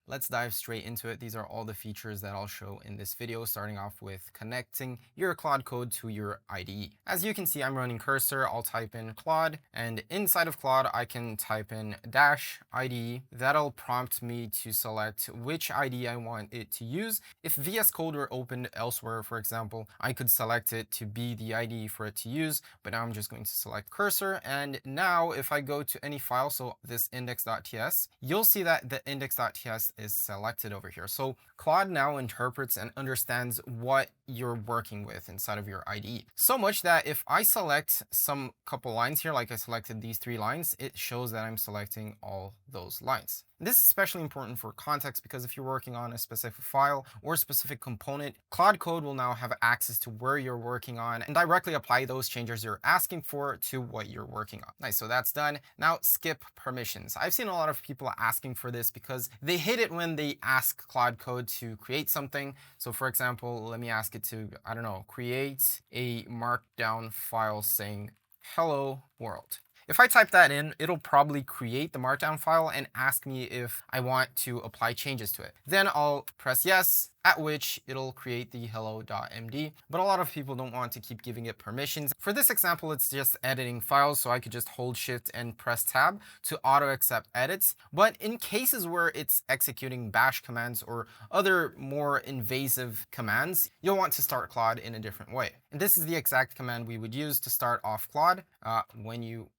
let's dive straight into it. These are all the features that I'll show in this video, starting off with connecting your Claude Code to your IDE. As you can see, I'm running cursor. I'll type in Claude, and inside of Claude, I can type in -IDE. That'll prompt me to select which IDE I want it to use. If VS Code were opened elsewhere, for example, I could select it to be the IDE for it to use, but now I'm just going to select cursor. And now if I go to any file, so this index.ts, you'll see that the index.ts is selected over here. So Claude now interprets and understands what you're working with inside of your IDE. So much that if I select some couple lines here, like I selected these 3 lines, it shows that I'm selecting all those lines. This is especially important for context because if you're working on a specific file or a specific component, Claude Code will now have access to where you're working on and directly apply those changes you're asking for to what you're working on. Nice, so that's done. Now skip permissions. I've seen a lot of people asking for this because they hate it when they ask Claude Code to create something. So for example, let me ask it to, I don't know, create a markdown file saying hello world. If I type that in, it'll probably create the markdown file and ask me if I want to apply changes to it. Then I'll press yes, at which it'll create the hello.md. But a lot of people don't want to keep giving it permissions. For this example, it's just editing files, so I could just hold shift and press tab to auto accept edits. But in cases where it's executing bash commands or other more invasive commands, you'll want to start Claude in a different way. And this is the exact command we would use to start off Claude. When you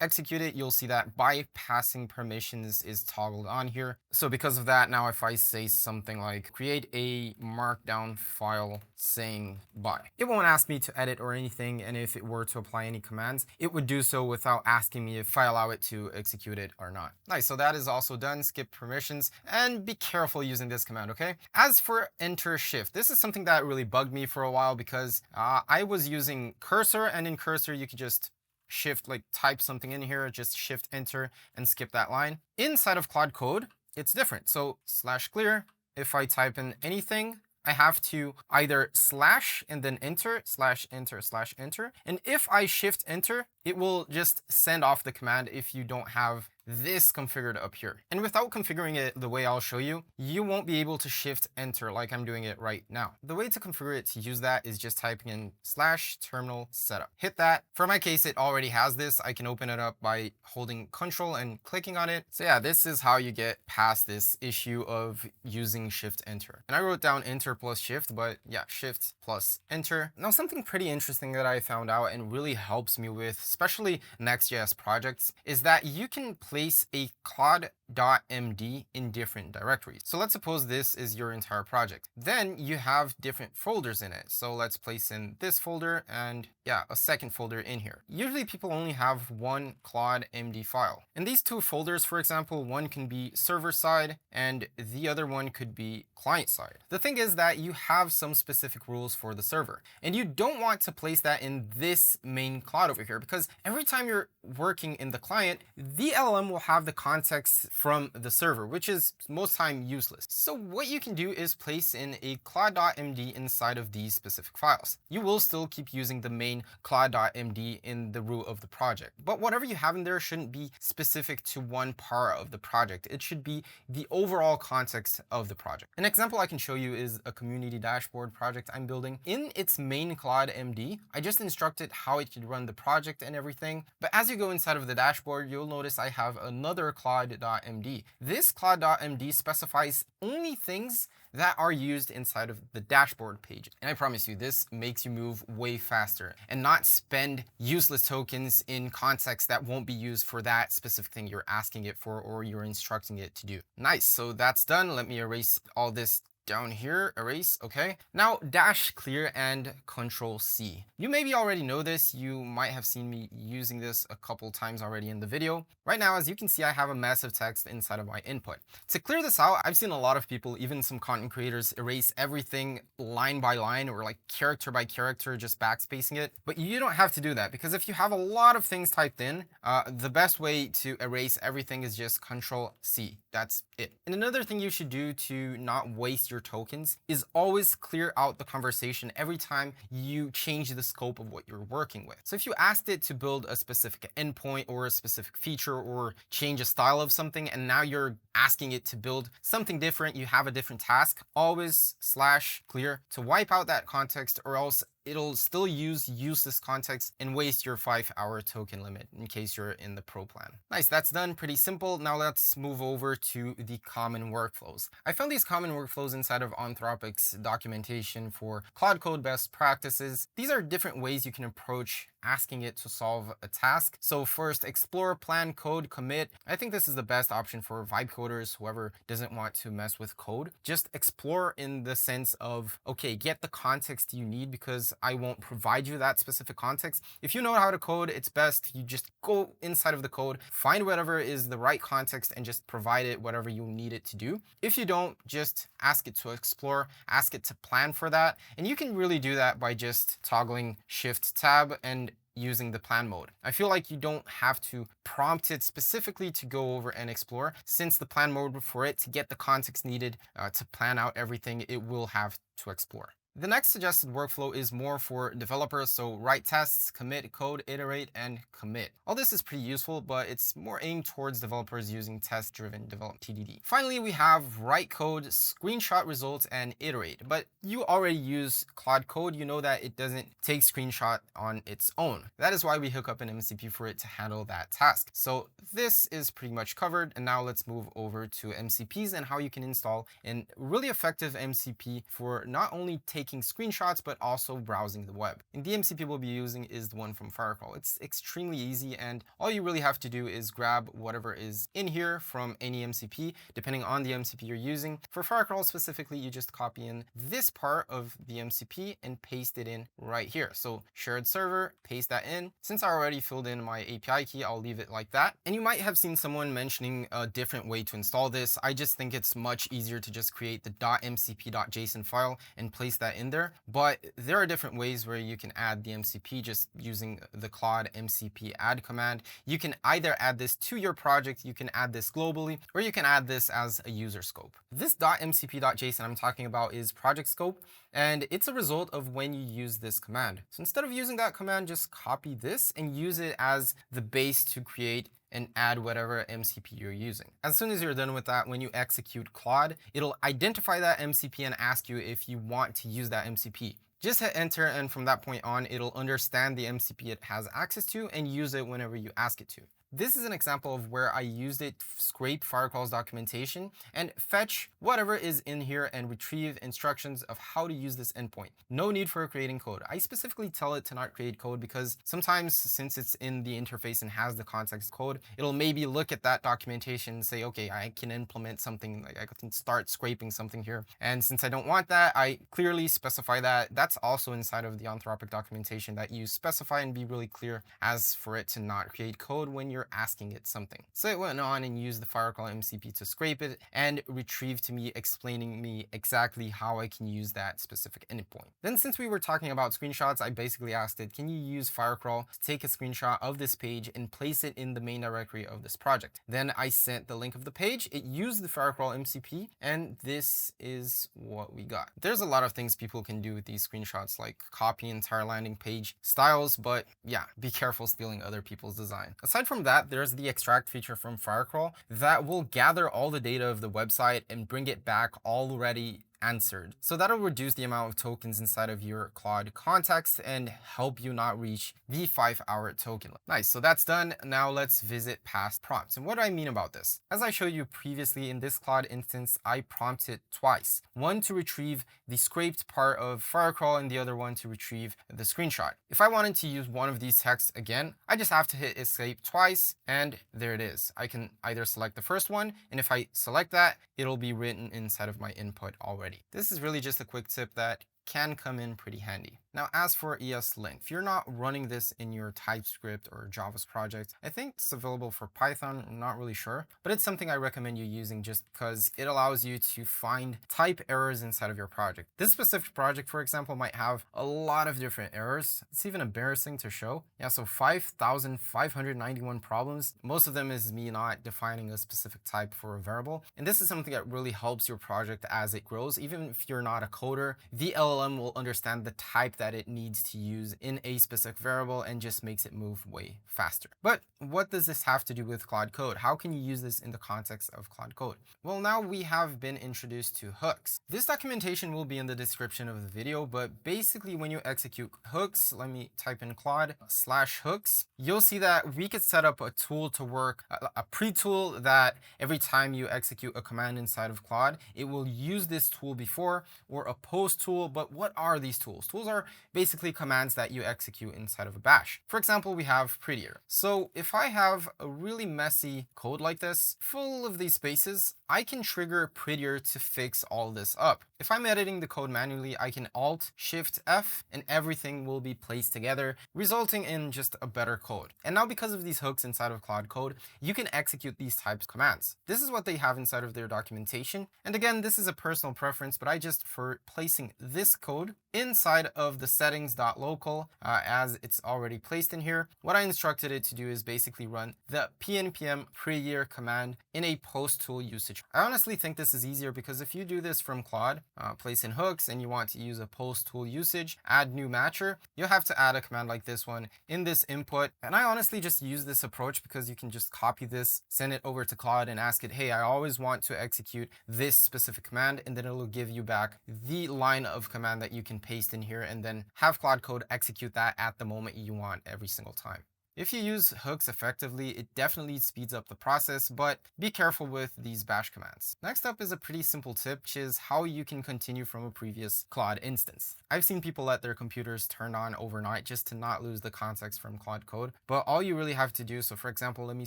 execute it, you'll see that bypassing permissions is toggled on here. So because of that, now if I say something like create a markdown file saying bye, it won't ask me to edit or anything. And if it were to apply any commands, it would do so without asking me if I allow it to execute it or not. Nice, so that is also done. Skip permissions and be careful using this command, okay? As for enter shift, this is something that really bugged me for a while because I was using cursor, and in cursor you could just shift, like type something in here, just shift enter and skip that line. Inside of Claude Code, it's different. So /clear, if I type in anything, I have to either slash and then enter, /enter/enter. And if I shift enter, it will just send off the command if you don't have this configured up here. And without configuring it the way I'll show you, you won't be able to shift enter like I'm doing it right now. The way to configure it to use that is just typing in /terminal setup. Hit that. For my case, it already has this. I can open it up by holding Ctrl and clicking on it. So yeah, this is how you get past this issue of using shift enter. And I wrote down enter plus shift, but yeah, shift plus enter. Now something pretty interesting that I found out and really helps me with especially Next.js projects is that you can place a claude.md in different directories. So let's suppose this is your entire project. Then you have different folders in it. So let's place in this folder and yeah, a second folder in here. Usually people only have one claude.md file. In these 2 folders, for example, one can be server side and the other one could be client side. The thing is that you have some specific rules for the server, and you don't want to place that in this main Claude over here because every time you're working in the client, the LLM will have the context from the server, which is most time useless. So what you can do is place in a claude.md inside of these specific files. You will still keep using the main claude.md in the root of the project, but whatever you have in there shouldn't be specific to one part of the project. It should be the overall context of the project. An example I can show you is a community dashboard project I'm building. In its main claude.md, I just instructed how it could run the project and everything. But as you go inside of the dashboard, you'll notice I have another claude.md. This claude.md specifies only things that are used inside of the dashboard page. And I promise you, this makes you move way faster and not spend useless tokens in context that won't be used for that specific thing you're asking it for or you're instructing it to do. Nice, so that's done. Let me erase all this down here, erase, okay. Now -clear and ctrl+C. You maybe already know this. You might have seen me using this a couple times already in the video. Right now, as you can see, I have a mess of text inside of my input. To clear this out, I've seen a lot of people, even some content creators, erase everything line by line or like character by character, just backspacing it. But you don't have to do that because if you have a lot of things typed in, the best way to erase everything is just ctrl+C. That's it. And another thing you should do to not waste your your tokens is always clear out the conversation every time you change the scope of what you're working with. So if you asked it to build a specific endpoint or a specific feature or change a style of something, and now you're asking it to build something different, you have a different task, always /clear to wipe out that context, or else it'll still use useless context and waste your 5-hour token limit in case you're in the pro plan. Nice, that's done. Pretty simple. Now let's move over to the common workflows. I found these common workflows inside of Anthropic's documentation for Claude Code best practices. These are different ways you can approach asking it to solve a task. So first, explore, plan, code, commit. I think this is the best option for vibe coders, whoever doesn't want to mess with code. Just explore in the sense of, okay, get the context you need, because I won't provide you that specific context. If you know how to code, it's best you just go inside of the code, find whatever is the right context and just provide it whatever you need it to do. If you don't, just ask it to explore, ask it to plan for that. And you can really do that by just toggling Shift Tab and using the plan mode. I feel like you don't have to prompt it specifically to go over and explore, since the plan mode, for it to get the context needed to plan out everything, it will have to explore. The next suggested workflow is more for developers, so write tests, commit, code, iterate, and commit. All this is pretty useful, but it's more aimed towards developers using test-driven development (TDD). Finally, we have write code, screenshot results, and iterate. But you already use Claude Code, you know that it doesn't take screenshot on its own. That is why we hook up an MCP for it to handle that task. So this is pretty much covered, and now let's move over to MCPs and how you can install a really effective MCP for not only taking screenshots, but also browsing the web. And the MCP we'll be using is the one from Firecrawl. It's extremely easy, and all you really have to do is grab whatever is in here from any MCP, depending on the MCP you're using. For Firecrawl specifically, you just copy in this part of the MCP and paste it in right here. So shared server, paste that in. Since I already filled in my API key, I'll leave it like that. And you might have seen someone mentioning a different way to install this. I just think it's much easier to just create the .mcp.json file and place that in there. But there are different ways where you can add the MCP just using the Claude MCP add command. You can either add this to your project, you can add this globally, or you can add this as a user scope. This .mcp.json I'm talking about is project scope, and it's a result of when you use this command. So instead of using that command, just copy this and use it as the base to create and add whatever MCP you're using. As soon as you're done with that, when you execute Claude, it'll identify that MCP and ask you if you want to use that MCP. Just hit enter, and from that point on, it'll understand the MCP it has access to and use it whenever you ask it to. This is an example of where I used it to scrape Firecrawl's documentation and fetch whatever is in here and retrieve instructions of how to use this endpoint. No need for creating code. I specifically tell it to not create code because sometimes, since it's in the interface and has the context code, it'll maybe look at that documentation and say, okay, I can implement something, like I can start scraping something here. And since I don't want that, I clearly specify that. That's also inside of the Anthropic documentation, that you specify and be really clear as for it to not create code when you're asking it something. So it went on and used the Firecrawl MCP to scrape it and retrieve to me, explaining me exactly how I can use that specific endpoint. Then, since we were talking about screenshots, I basically asked it, can you use Firecrawl to take a screenshot of this page and place it in the main directory of this project? Then I sent the link of the page, it used the Firecrawl MCP, and this is what we got. There's a lot of things people can do with these screenshots, like copy entire landing page styles, but yeah, be careful stealing other people's design. Aside from that, there's the extract feature from Firecrawl that will gather all the data of the website and bring it back already answered. So that'll reduce the amount of tokens inside of your Claude context and help you not reach the 5-hour token limit. Nice, so that's done. Now let's visit past prompts. And what do I mean about this? As I showed you previously, in this Claude instance, I prompted twice. One to retrieve the scraped part of Firecrawl and the other one to retrieve the screenshot. If I wanted to use one of these texts again, I just have to hit escape twice, and there it is. I can either select the first one, and if I select that, it'll be written inside of my input already. This is really just a quick tip that can come in pretty handy. Now, as for ESLint, if you're not running this in your TypeScript or JavaScript project, I think it's available for Python. I'm not really sure, but it's something I recommend you using just because it allows you to find type errors inside of your project. This specific project, for example, might have a lot of different errors. It's even embarrassing to show. Yeah, so 5,591 problems. Most of them is me not defining a specific type for a variable. And this is something that really helps your project as it grows. Even if you're not a coder, the LLM will understand the type that it needs to use in a specific variable and just makes it move way faster. But what does this have to do with Claude Code? How can you use this in the context of Claude Code? Well, now we have been introduced to hooks. This documentation will be in the description of the video, but basically when you execute hooks, let me type in claude/hooks, you'll see that we could set up a tool to work, a pre-tool that every time you execute a command inside of Claude, it will use this tool before, or a post tool. But what are these tools? Tools are basically commands that you execute inside of a bash. For example, we have Prettier. So if I have a really messy code like this, full of these spaces, I can trigger Prettier to fix all this up. If I'm editing the code manually, I can Alt-Shift-F and everything will be placed together, resulting in just a better code. And now because of these hooks inside of Claude Code, you can execute these types of commands. This is what they have inside of their documentation. And again, this is a personal preference, but I just for placing this code inside of the settings.local as it's already placed in here, what I instructed it to do is basically run the pnpm Prettier command in a post tool usage. I honestly think this is easier because if you do this from Claude, place in hooks, and you want to use a post tool usage, add new matcher, you'll have to add a command like this one in this input. And I honestly just use this approach because you can just copy this, send it over to Claude and ask it, hey, I always want to execute this specific command, and then it'll give you back the line of command that you can paste in here and then have Claude Code execute that at the moment you want every single time. If you use hooks effectively, it definitely speeds up the process, but be careful with these bash commands. Next up is a pretty simple tip, which is how you can continue from a previous Claude instance. I've seen people let their computers turn on overnight just to not lose the context from Claude Code, but all you really have to do, so for example, let me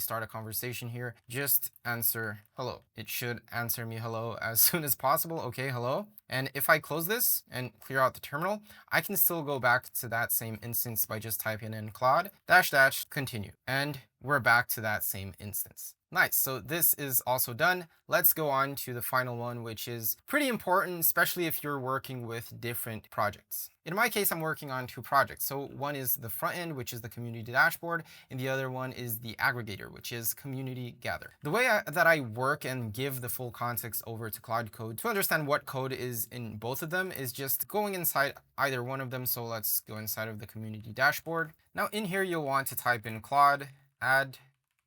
start a conversation here, just answer hello. It should answer me hello as soon as possible. Okay, hello. And if I close this and clear out the terminal, I can still go back to that same instance by just typing in claude -- continue. And we're back to that same instance. Nice, so this is also done. Let's go on to the final one, which is pretty important, especially if you're working with different projects. In my case, I'm working on two projects. So one is the front end, which is the community dashboard, and the other one is the aggregator, which is community gather. The way that I work and give the full context over to Claude Code to understand what code is in both of them is just going inside either one of them. So let's go inside of the community dashboard. Now in here, you'll want to type in Claude add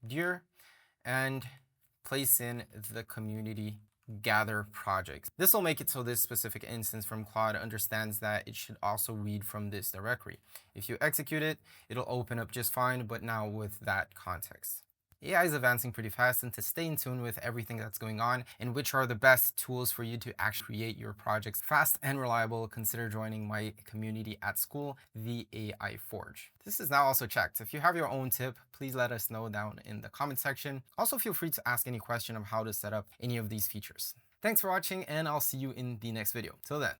dir and place in the community gather project. This will make it so this specific instance from Claude understands that it should also read from this directory. If you execute it, it'll open up just fine, but now with that context. AI is advancing pretty fast, and to stay in tune with everything that's going on and which are the best tools for you to actually create your projects fast and reliable, consider joining my community at school, the AI Forge. This is now also checked. If you have your own tip, please let us know down in the comment section. Also, feel free to ask any question of how to set up any of these features. Thanks for watching, and I'll see you in the next video. Till then.